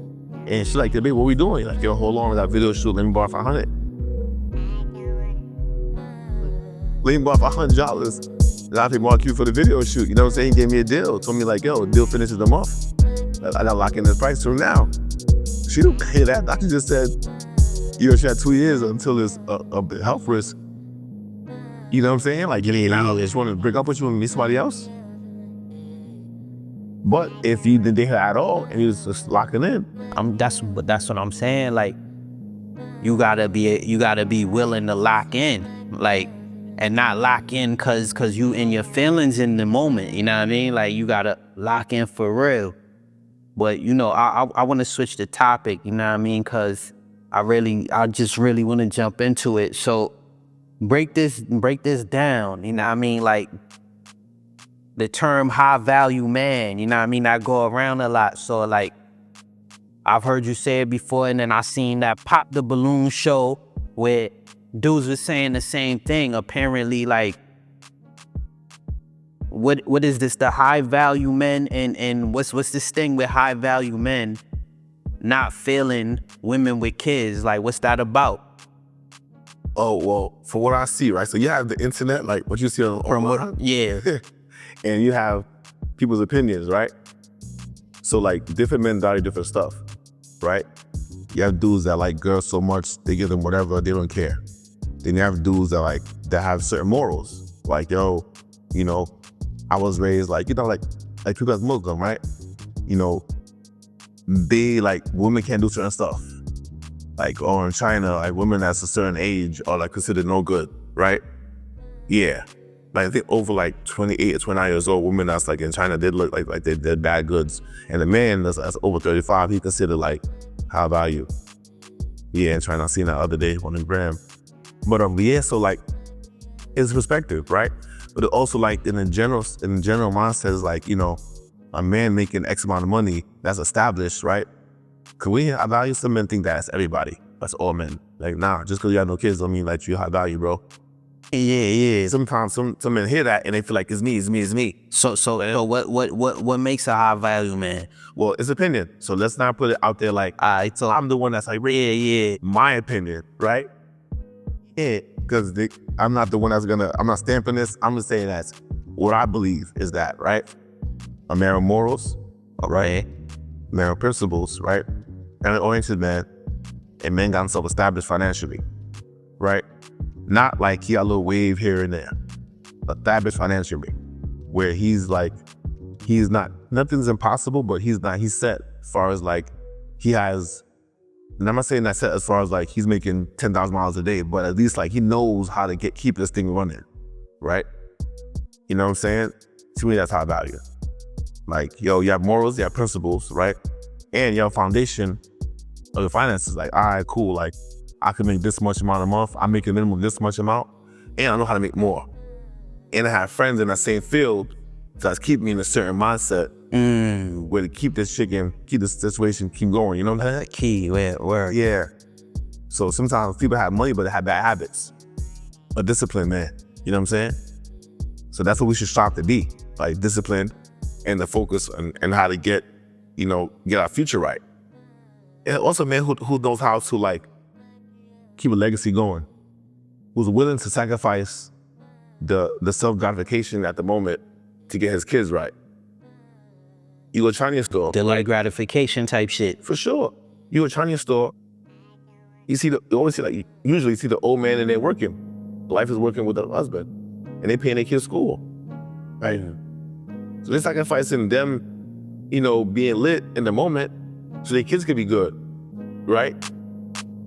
[SPEAKER 2] and she's like, babe, what we doing? Like, yo, hold on with that video shoot, let me borrow $500. Let me borrow $100. And I paid Mark Q for the video shoot. You know what I'm saying? He gave me a deal. Told me like, yo, deal finishes the month. I got lock in this price from now. She don't hear that. Doctor just said, you know, she had 2 years until there's a health risk. You know what I'm saying? Like, you just want to break up with you and meet somebody else. But if you didn't date her at all and you was just locking in,
[SPEAKER 1] That's what I'm saying. Like, you gotta be willing to lock in, like, and not lock in cause you in your feelings in the moment. You know what I mean? Like, you gotta lock in for real. But you know, I want to switch the topic. You know what I mean? Cause I just really want to jump into it. So break this down. You know what I mean? Like, the term high value man, you know what I mean? I go around a lot. So like, I've heard you say it before, and then I seen that Pop the Balloon show where dudes were saying the same thing. Apparently, like, what is this? The high value men, and what's this thing with high value men not feeling women with kids? Like, what's that about?
[SPEAKER 2] oh, well, for what I see, right? So you have the internet, like what you see on
[SPEAKER 1] Yeah.
[SPEAKER 2] and you have people's opinions, right? So like different men value different stuff, right? You have dudes that like girls so much, they give them whatever, they don't care. Then you have dudes that have certain morals. Like, yo, you know, I was raised like, you know, like people that's Muslim, right? You know, they like, women can't do certain stuff. Like, or in China, like women that's a certain age are like considered no good, right? Yeah. Like I think over like 28 or 29 years old, women that's like in China, they look like they're bad goods. And the man that's over 35, he considered like high value. Yeah, in China, I seen that other day on Instagram. But yeah, so like it's perspective, right? But it also like in the general mindset is like, you know, a man making X amount of money that's established, right? Cause I value some men think that's everybody. That's all men. Like, nah, just cause you have no kids don't mean like you high value, bro. Yeah. Sometimes some men hear that and they feel like it's me.
[SPEAKER 1] So what makes a high value man?
[SPEAKER 2] Well, it's opinion. So let's not put it out there like, so I'm the one that's like, yeah, my opinion, right? Yeah, because I'm not the one I'm not stamping this. I'm just saying that's what I believe is that, right? A man of morals, all right? Man of principles, right? And an oriented man, and men got himself established financially, right? Not like he got a little wave here and there. Established financially, where he's not, nothing's impossible, but he's set as far as like, he has, and I'm not saying that set as far as like he's making 10,000 miles a day, but at least like he knows how to keep this thing running, right? You know what I'm saying? To me, that's high value. Like, yo, you have morals, you have principles, right? And you have a foundation of your finances. Like, all right, cool. Like, I can make this much amount a month. I make a minimum this much amount, and I know how to make more. And I have friends in that same field that's keeping me in a certain mindset where to keep this keep this situation, keep going. You know what I'm saying?
[SPEAKER 1] Key, where?
[SPEAKER 2] Yeah. So sometimes people have money, but they have bad habits. A discipline, man. You know what I'm saying? So that's what we should strive to be, like discipline and the focus and how to get our future right. And also, man, who knows how to like keep a legacy going, who's willing to sacrifice the self-gratification at the moment to get his kids right. You go to Chinese store.
[SPEAKER 1] Delayed gratification type shit.
[SPEAKER 2] For sure. You go to Chinese store, you usually see the old man and they're working. Life is working with the husband. And they paying their kids school. Right? So they're sacrificing them, being lit in the moment so their kids can be good. Right?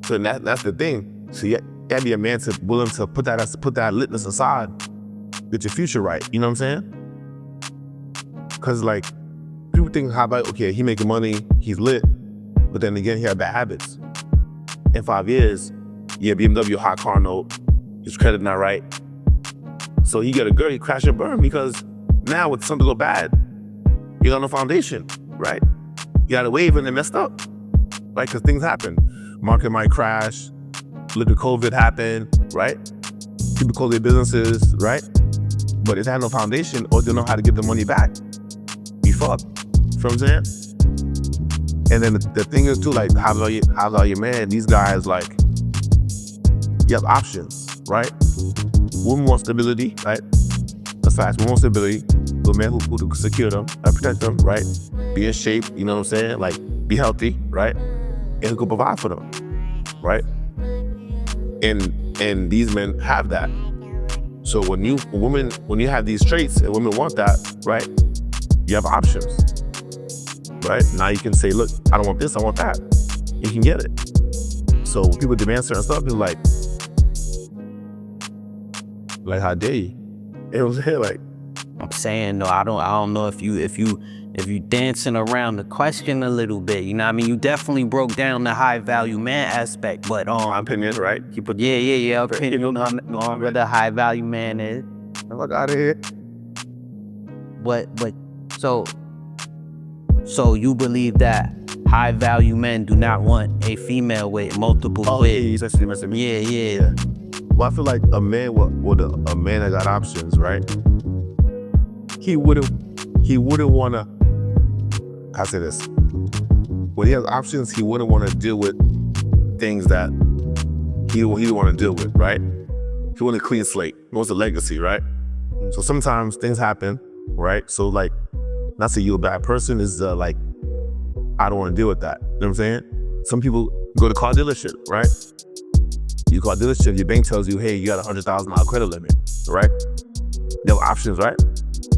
[SPEAKER 2] So that's the thing. So you gotta be a man willing to put that litness aside, get your future right. You know what I'm saying? Because like people think, how about, okay, he making money, he's lit, but then again he had bad habits. In 5 years, yeah, BMW hot car note, his credit not right. So he get a girl, he crash and burn because now with something go bad, you got no foundation, right? You got a wave and it messed up, right? Because things happen. Market might crash, little COVID happened, right? People close their businesses, right? But if they have no foundation or they don't know how to get the money back, you fucked. You know what I'm saying? And then the thing is too, like, how about your man? These guys, like, you have options, right? Woman wants stability, right? a fact. We want stability. A man who can secure them and protect them, right? Be in shape, you know what I'm saying? Like, be healthy, right? And who can provide for them, right? And these men have that. So when you have these traits and women want that, right? You have options, right? Now you can say, look, I don't want this, I want that. You can get it. So when people demand certain stuff, it's like, how dare you? You know what I'm saying? Like,
[SPEAKER 1] I'm saying, no, I don't know if you dancing around the question a little bit, you know what I mean? You definitely broke down the high value man aspect, but
[SPEAKER 2] my opinion, right?
[SPEAKER 1] yeah, opinion on what the high value man is.
[SPEAKER 2] Fuck out of here.
[SPEAKER 1] But so you believe that high value men do not want a female with multiple kids? Yeah.
[SPEAKER 2] Well, I feel like a man a man that got options, right? He wouldn't want to. How say this? When he has options, he wouldn't want to deal with things that he don't want to deal with, right? He wants a clean slate. He wants a legacy, right? So sometimes things happen, right? So like, not say you're a bad person, is like, I don't want to deal with that. You know what I'm saying? Some people go to car dealership, right? You call dealership, your bank tells you, hey, you got $100,000 credit limit, right? There are options, right?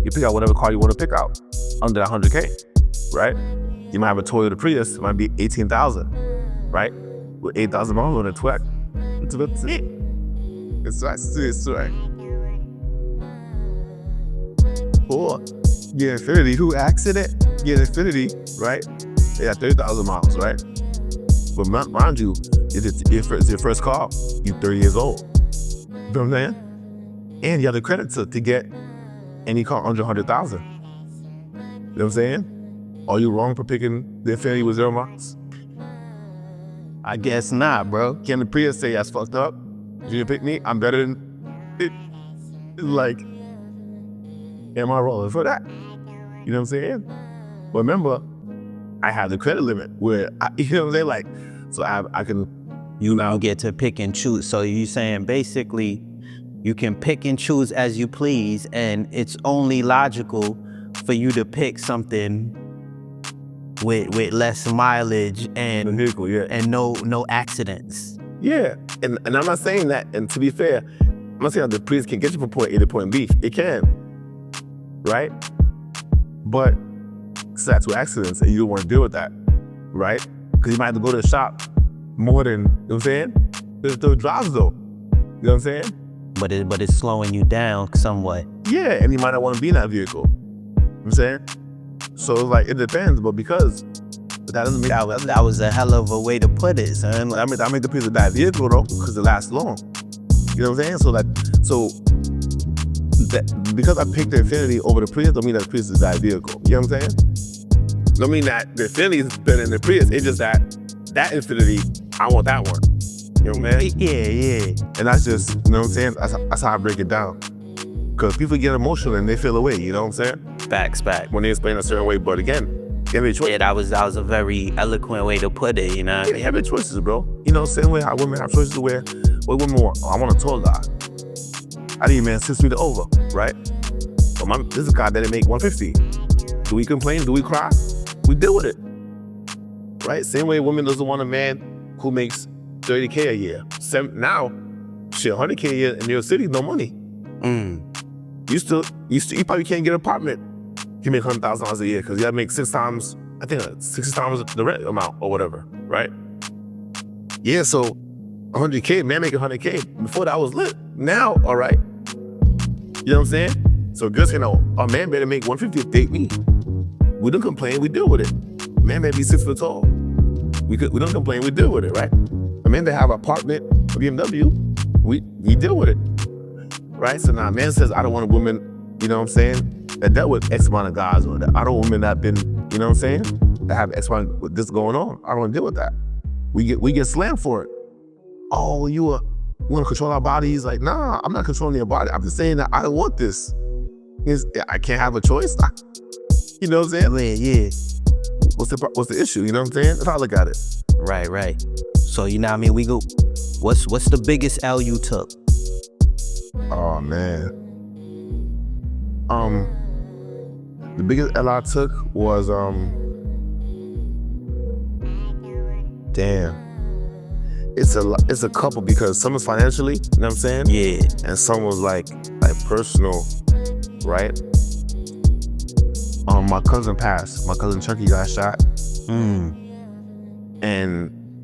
[SPEAKER 2] You pick out whatever car you want to pick out under that 100K, right? You might have a Toyota Prius, it might be 18,000, right? With 8,000 miles on a twig. It's it. It's right. Or get Infinity, who accident? Get Infinity, right? They got 30,000 miles, right? But mind you, it's your first car, you're 30 years old. You know what I'm saying? And you have the credit to get any car under 100,000. You know what I'm saying? Are you wrong for picking the Infinity with 0 miles?
[SPEAKER 1] I guess not, bro.
[SPEAKER 2] Can the Prius say that's fucked up? You didn't pick me? I'm better than it. Like, am I wrong for that? You know what I'm saying? But remember, I have the credit limit where you know what I'm saying? Like, so I can.
[SPEAKER 1] You now get to pick and choose. So you saying basically, you can pick and choose as you please, and it's only logical for you to pick something with less mileage and
[SPEAKER 2] the vehicle, yeah,
[SPEAKER 1] and no accidents.
[SPEAKER 2] Yeah, and I'm not saying that. And to be fair, I'm not saying that the Prius can get you from point A to point B. It can, right? But it's that two accidents, and you don't want to deal with that, right? Because you might have to go to the shop more than, you know what I'm saying? The drives though, you know what I'm saying?
[SPEAKER 1] But it's slowing you down somewhat.
[SPEAKER 2] Yeah, and you might not want to be in that vehicle. You know what I'm saying? So it's like, it depends, but because that doesn't mean
[SPEAKER 1] that was a hell of a way to put it, son.
[SPEAKER 2] Like, I made the Prius a bad vehicle though, because it lasts long. You know what I'm saying? So because I picked the Infinity over the Prius, don't mean that the Prius is a bad vehicle. You know what I'm saying? Don't mean that the Infinity is better than the Prius. It's just that Infinity, I want that one. You know what I mean?
[SPEAKER 1] Yeah.
[SPEAKER 2] And that's just, you know what I'm saying? That's how I break it down. Because people get emotional and they feel away, you know what I'm saying?
[SPEAKER 1] Facts.
[SPEAKER 2] When they explain a certain way, but again, they have a choice.
[SPEAKER 1] Yeah, that was a very eloquent way to put it, you know?
[SPEAKER 2] They have their choices, bro. You know, same way how women have choices to wear. What women want? Oh, I want a tall guy. I need a man 6 feet over, right? But this is a guy that make 150. Do we complain? Do we cry? We deal with it, right? Same way women doesn't want a man who makes 30K a year. Now, shit, 100K a year in New York City, no money. You probably can't get an apartment. You make $100,000 a year because you gotta make 6 times the rent amount or whatever, right? Yeah, so 100K, man making 100K. Before that was lit. Now, all right. You know what I'm saying? So girls, you know, a man better make 150 to date me. We don't complain, we deal with it. Man may be 6 foot tall. We don't complain, we deal with it, right? A man that have an apartment, a BMW, we deal with it, right? So now a man says, I don't want a woman, you know what I'm saying, that dealt with X amount of guys, or that I don't want women that been, you know what I'm saying, that have X amount with this going on. I don't want to deal with that. We get slammed for it. Oh, you want to control our bodies? Like, nah, I'm not controlling your body. I'm just saying that I don't want this. I can't have a choice. You know what I'm saying?
[SPEAKER 1] Yeah.
[SPEAKER 2] What's the issue? You know what I'm saying? That's how I look at it.
[SPEAKER 1] Right. So, you know what I mean? We go, what's the biggest L you took?
[SPEAKER 2] Oh, man. The biggest L I took was damn. It's a couple, because some is financially, you know what I'm saying?
[SPEAKER 1] Yeah.
[SPEAKER 2] And some was like personal, right? My cousin passed. My cousin Chucky got shot. And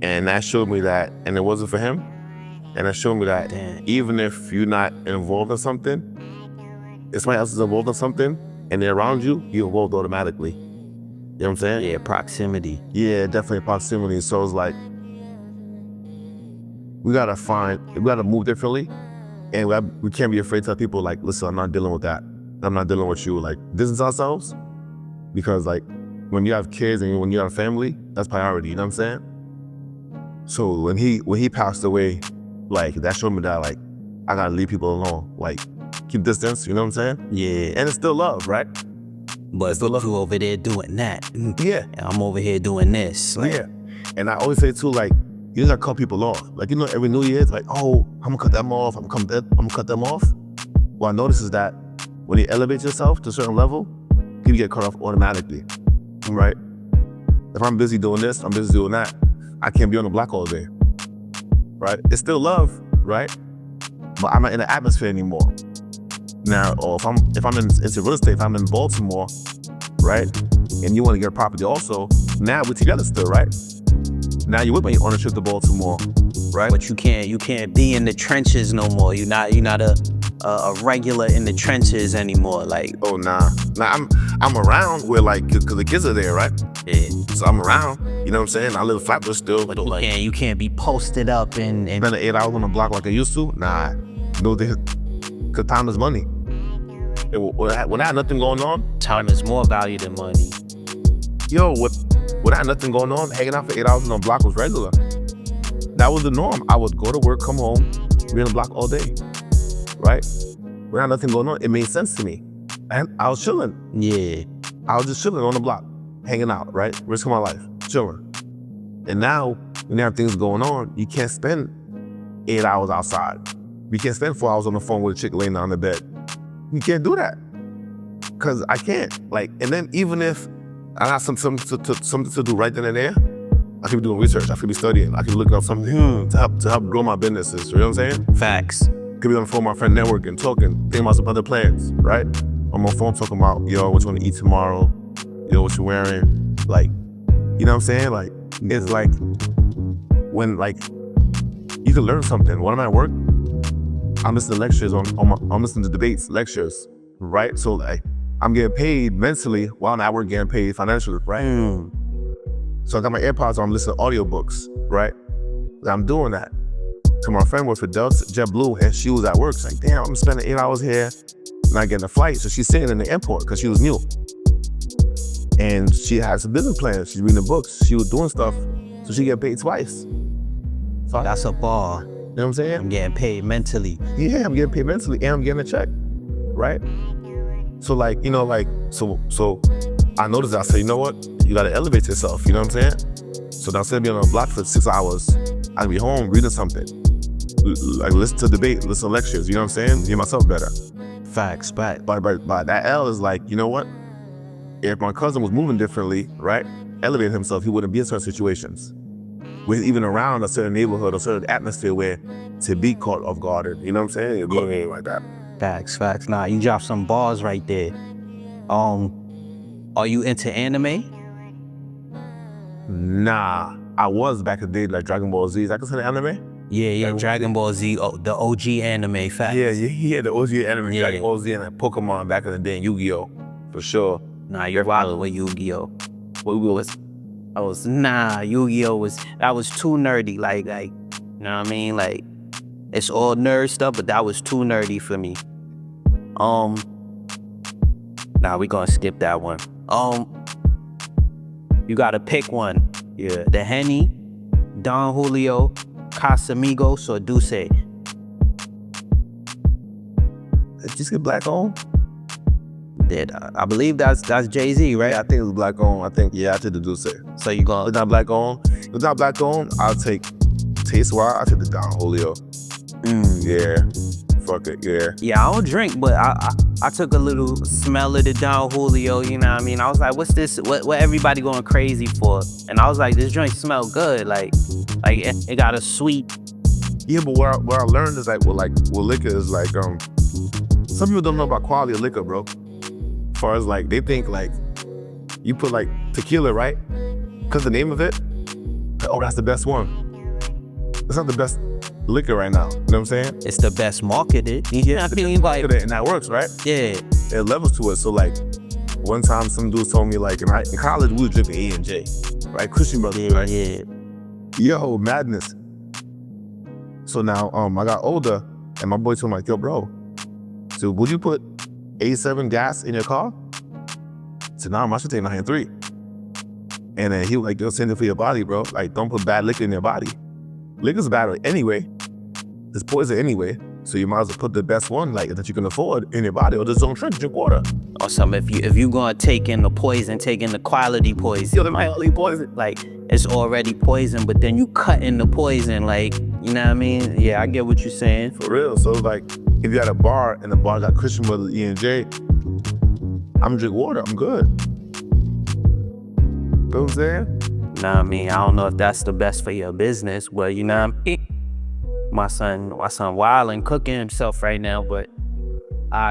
[SPEAKER 2] that showed me that, and it wasn't for him. And that showed me that even if you're not involved in something, if somebody else is involved in something and they're around you, you're involved automatically. You know what I'm saying?
[SPEAKER 1] Yeah, proximity.
[SPEAKER 2] Yeah, definitely proximity. So it's like, we gotta move differently, and we can't be afraid to tell people like, listen, I'm not dealing with that. I'm not dealing with you. Like, distance ourselves, because like when you have kids and when you have a family, that's priority. You know what I'm saying? So when he passed away, like that showed me that like I gotta leave people alone. Like, keep distance. You know what I'm saying?
[SPEAKER 1] Yeah.
[SPEAKER 2] And it's still love, right?
[SPEAKER 1] But
[SPEAKER 2] still love.
[SPEAKER 1] you over there doing that.
[SPEAKER 2] Yeah.
[SPEAKER 1] And I'm over here doing this. Like,
[SPEAKER 2] Yeah. And I always say too, like, you just gotta cut people off. Like, you know, every New Year, it's like, oh, I'm gonna cut them off. I'm gonna cut them off. What I notice is that when you elevate yourself to a certain level, people get cut off automatically, right? If I'm busy doing this, I'm busy doing that, I can't be on the block all day, right? It's still love, right? But I'm not in the atmosphere anymore. Now, or if I'm into real estate, if I'm in Baltimore, right? And you want to get a property also, now we're together still, right? Now you with me on a trip to Baltimore, right?
[SPEAKER 1] But you can't be in the trenches no more. You're not a regular in the trenches anymore. Like,
[SPEAKER 2] oh nah, I'm around where like, cause the kids are there, right?
[SPEAKER 1] Yeah.
[SPEAKER 2] So I'm around. You know what I'm saying? I live Flatbush still.
[SPEAKER 1] But you can't be posted up and
[SPEAKER 2] spend 8 hours on the block like I used to. Nah, no, cause time is money. When I had nothing going on,
[SPEAKER 1] time is more valuable than money.
[SPEAKER 2] Yo, when I had nothing going on, hanging out for 8 hours on the block was regular. That was the norm. I would go to work, come home, be on the block all day, right? When I had nothing going on, it made sense to me. And I was chilling.
[SPEAKER 1] Yeah.
[SPEAKER 2] I was just chilling on the block, hanging out, right? Risking my life, chilling. And now, when you have things going on, you can't spend 8 hours outside. You can't spend 4 hours on the phone with a chick laying down in the bed. You can't do that. Cause I can't. Like, and then even if I got something to do right then and there, I could be doing research, I could be studying, I could be looking up something to help grow my businesses, you know what I'm saying?
[SPEAKER 1] Facts.
[SPEAKER 2] Could be on the phone with my friend networking, talking, thinking about some other plans, right? On my phone talking about, yo, what you wanna eat tomorrow? Yo, what you wearing? Like, you know what I'm saying? Like, it's like, when like, you can learn something. When I'm at work, I'm listening to lectures I'm listening to debates, lectures, right? So like, I'm getting paid mentally while I'm at work getting paid financially, right? So I got my AirPods on, I'm listening to audiobooks, right? And I'm doing that. So my friend worked for JetBlue and she was at work. She's like, damn, I'm spending 8 hours here, not getting a flight. So she's sitting in the airport because she was new. And she had some business plans. She's reading books. She was doing stuff. So she get paid twice.
[SPEAKER 1] So that's a bar.
[SPEAKER 2] You know what I'm saying?
[SPEAKER 1] I'm getting paid mentally.
[SPEAKER 2] Yeah, I'm getting paid mentally and I'm getting a check, right? So like, you know, like, so I noticed that. I said, you know what? You gotta elevate yourself, you know what I'm saying? So now instead of being on a block for 6 hours, I can be home reading something. Like listen to debate, listen to lectures, you know what I'm saying? Get myself better.
[SPEAKER 1] Facts, but
[SPEAKER 2] that L is like, you know what? If my cousin was moving differently, right? Elevate himself, he wouldn't be in certain situations. With even around a certain neighborhood or certain atmosphere where to be caught off guard, you know what I'm saying? It ain't like that.
[SPEAKER 1] Facts. Nah, you dropped some bars right there. Are you into anime?
[SPEAKER 2] Nah, I was back in the day, like Dragon Ball Z. Is that considered anime?
[SPEAKER 1] Yeah, Dragon Ball Z, the OG anime, facts.
[SPEAKER 2] Yeah, the OG anime,
[SPEAKER 1] Yeah.
[SPEAKER 2] Dragon Ball Z and like Pokemon back in the day, and Yu-Gi-Oh, for sure.
[SPEAKER 1] Nah, you're wild with Yu-Gi-Oh. Yu-Gi-Oh that was too nerdy, like, you know what I mean? Like, it's all nerd stuff, but that was too nerdy for me. Nah, we gonna skip that one. You gotta pick one. Yeah, the Henny, Don Julio, Casamigos, or Duce.
[SPEAKER 2] Just get black on?
[SPEAKER 1] I believe that's Jay-Z, right?
[SPEAKER 2] Yeah, I think it was black on. I think the Duce.
[SPEAKER 1] So you gonna...
[SPEAKER 2] If not black on, I'll take taste-wise, I'll take the Don Julio. Yeah, fuck it, yeah.
[SPEAKER 1] Yeah, I don't drink, but I took a little smell of the Don Julio, you know what I mean? I was like, what's this? What everybody going crazy for? And I was like, this joint smell good. Like it got a sweet.
[SPEAKER 2] Yeah, but what I learned is like, with liquor is like, some people don't know about quality of liquor, bro. As far as like, they think like, you put like tequila, right? Because the name of it, oh, that's the best one. It's not the best liquor right now, you know what I'm saying?
[SPEAKER 1] It's the best marketed. Yeah, I mean, like,
[SPEAKER 2] and that works, right?
[SPEAKER 1] Yeah.
[SPEAKER 2] It levels to it. So like, one time some dudes told me like, in college we was drinking A&J, right? Christian Brothers, right?
[SPEAKER 1] Yeah.
[SPEAKER 2] Yo, madness. So now, I got older, and my boy told me like, yo, bro, so would you put A7 gas in your car? I said, nah, I should take 903. And then he was like, yo, send it for your body, bro. Like, don't put bad liquor in your body. Liquor's bad anyway. It's poison anyway. So you might as well put the best one, like, that you can afford in your body, or just don't drink water.
[SPEAKER 1] Or something, if you gonna take in the poison, take in the quality poison.
[SPEAKER 2] Yo, the mildly poison.
[SPEAKER 1] Like, it's already poison, but then you cut in the poison, like, you know what I mean? Yeah, I get what you're saying.
[SPEAKER 2] For real. So like, if you had a bar and the bar got Christian Brothers E&J, I'm gonna drink water, I'm good. You know what I'm saying?
[SPEAKER 1] Nah, I mean, I don't know if that's the best for your business, but you know what I mean? My son wild and cooking himself right now, but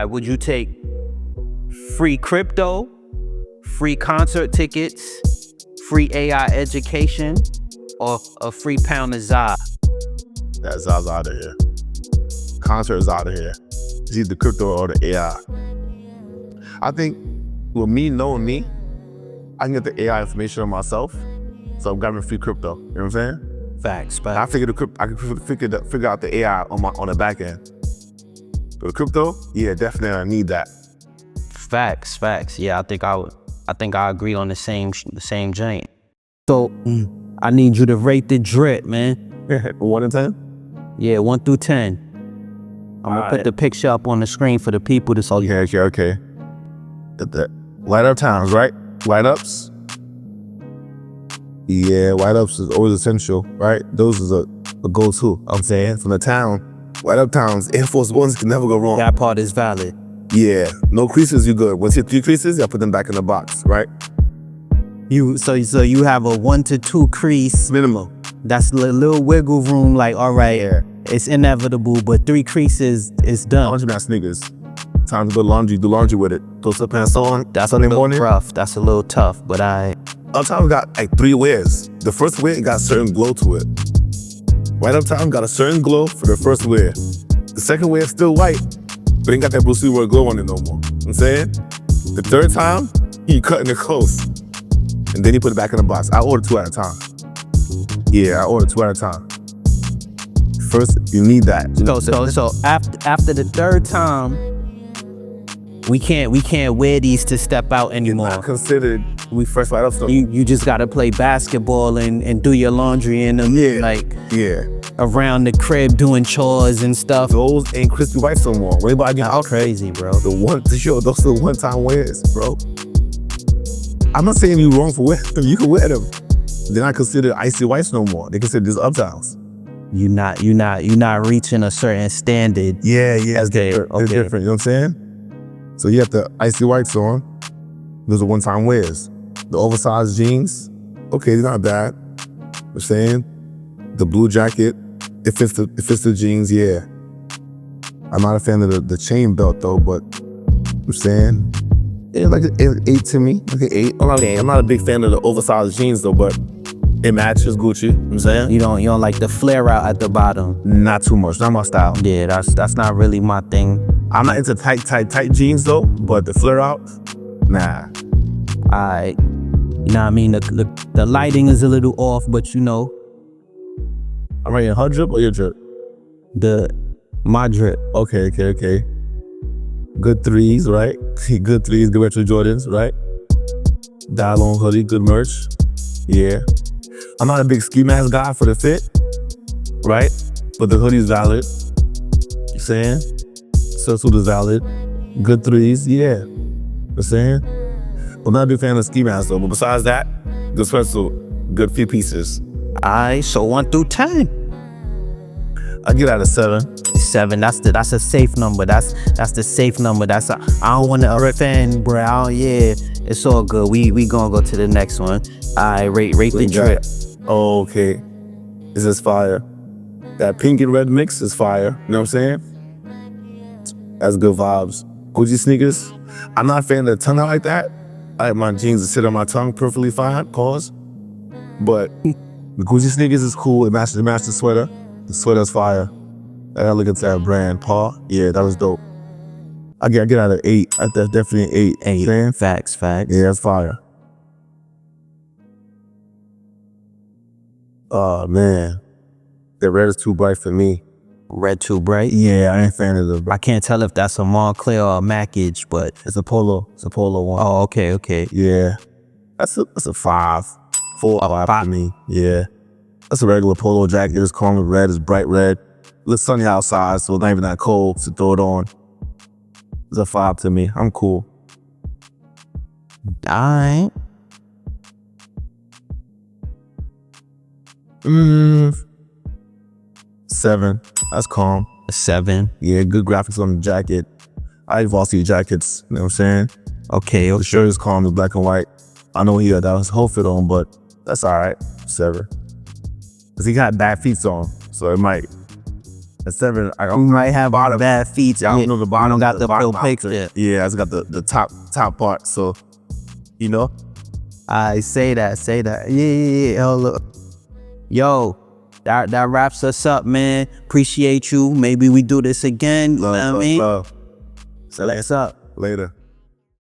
[SPEAKER 1] would you take free crypto, free concert tickets, free AI education, or a free pound of Za?
[SPEAKER 2] That Za's out of here. Concert is out of here. It's either crypto or the AI. I think with me knowing me, I can get the AI information on myself, so I'm grabbing free crypto. You know what I'm saying?
[SPEAKER 1] Facts, but
[SPEAKER 2] I can figure out the AI on the back end. But crypto, yeah, definitely I need that.
[SPEAKER 1] Facts. Yeah, I think I agree on the same joint. So I need you to rate the drip, man.
[SPEAKER 2] 1 to 10?
[SPEAKER 1] Yeah, 1 through 10. I'm gonna put the picture up on the screen for the people to see.
[SPEAKER 2] Okay. The light up towns, right? Light ups. Yeah, light ups is always essential, right? Those is a go-to. I'm saying from the town, light up towns, Air Force Ones can never go wrong.
[SPEAKER 1] That part is valid.
[SPEAKER 2] Yeah, no creases, you good. Once you hit 3 creases, you put them back in the box, right?
[SPEAKER 1] So you have a 1 to 2 crease
[SPEAKER 2] minimum.
[SPEAKER 1] That's a little wiggle room. Like, all right, it's inevitable, but 3 creases is done.
[SPEAKER 2] 100 sneakers. Time to do laundry with it. Throw some pants on.
[SPEAKER 1] That's Sunday morning. Rough. That's a little tough, but
[SPEAKER 2] Uptown got like 3 wears. The first wear got a certain glow to it. White Uptown got a certain glow for the first wear. The second wear is still white, but ain't got that Bruce Lee glow on it no more. You know what I'm saying? The third time, he cutting it close. And then he put it back in the box. I ordered 2 at a time. Yeah, I ordered 2 at a time. First, you need that.
[SPEAKER 1] So after the third time, we can't wear these to step out anymore.
[SPEAKER 2] Not considered we first light up stuff.
[SPEAKER 1] You just gotta play basketball and do your laundry in them.
[SPEAKER 2] Yeah.
[SPEAKER 1] Around the crib doing chores and stuff.
[SPEAKER 2] Those ain't crispy white no more. Everybody get out
[SPEAKER 1] crazy, bro.
[SPEAKER 2] Those are the one-time wears, bro. I'm not saying you wrong for wearing them. You can wear them. They're not considered icy whites no more. They consider this uptowns.
[SPEAKER 1] You're not reaching a certain standard.
[SPEAKER 2] Yeah.
[SPEAKER 1] Okay.
[SPEAKER 2] They're different. You know what I'm saying? So you have the icy whites on. Those are one-time wears. The oversized jeans, okay, they're not bad. I'm saying the blue jacket, it fits the jeans, yeah. I'm not a fan of the chain belt though, but I'm saying it's like an 8 to me, like an 8. I'm not a big fan of the oversized jeans though, but it matches Gucci. You know what I'm saying?
[SPEAKER 1] You don't like the flare out at the bottom.
[SPEAKER 2] Not too much. Not my style.
[SPEAKER 1] Yeah, that's not really my thing.
[SPEAKER 2] I'm not into tight jeans though, but the flare out, nah.
[SPEAKER 1] Alright. You know what I mean? The lighting is a little off, but you know.
[SPEAKER 2] I'm writing her drip or your drip?
[SPEAKER 1] My drip.
[SPEAKER 2] Okay. Good 3s, right? Good 3s, good retro Jordans, right? Dial-on hoodie, good merch. Yeah. I'm not a big ski mask guy for the fit, right? But the hoodie's valid. You saying? Suit is valid. Good 3s, yeah. You saying? I'm not a big fan of ski masks though, but besides that, good sweatsuit, good few pieces.
[SPEAKER 1] Alright, so 1 through 10.
[SPEAKER 2] I get out of 7.
[SPEAKER 1] 7. That's a safe number. That's the safe number. I don't want to offend, bro. Yeah, it's all good. We gonna go to the next one. I rate the drip.
[SPEAKER 2] Oh, okay. This is fire. That pink and red mix is fire. You know what I'm saying? That's good vibes. Gucci sneakers. I'm not a fan of the tongue out like that. I like my jeans to sit on my tongue perfectly fine. Pause. But the Gucci sneakers is cool. It matches the sweater. The sweater's fire. I gotta look at that brand. Paul. Yeah, that was dope. I get out of 8. That's definitely an 8.
[SPEAKER 1] 8. Facts.
[SPEAKER 2] Yeah, that's fire. Oh man, the red is too bright for me.
[SPEAKER 1] Red too bright?
[SPEAKER 2] Yeah, I ain't a fan of the.
[SPEAKER 1] I can't tell if that's a Montclair or a Mackage, but
[SPEAKER 2] It's a polo. It's a polo one.
[SPEAKER 1] oh, okay.
[SPEAKER 2] Yeah, that's a 5. 4 or 5 for me. Yeah, that's a regular polo jacket. It's calm with red. It's bright red. It's sunny outside, so it's not even that cold to throw it on. It's a 5 to me. I'm cool.
[SPEAKER 1] Alright.
[SPEAKER 2] 7. That's calm.
[SPEAKER 1] A 7.
[SPEAKER 2] Yeah, good graphics on the jacket. I like varsity jackets. You know what I'm saying?
[SPEAKER 1] Okay.
[SPEAKER 2] The shirt is calm. It's black and white. I know he had that was whole fit on, but that's all right. 7. Cause he got bad feet on, so it might. At 7, I
[SPEAKER 1] might have bad feet.
[SPEAKER 2] I don't know the bottom.
[SPEAKER 1] I don't got the
[SPEAKER 2] bottom
[SPEAKER 1] full picture.
[SPEAKER 2] Yeah, I just got the top part. So, you know.
[SPEAKER 1] I say that. Yeah. Look. Yo, that wraps us up, man. Appreciate you. Maybe we do this again.
[SPEAKER 2] Love.
[SPEAKER 1] So what's up?
[SPEAKER 2] Later.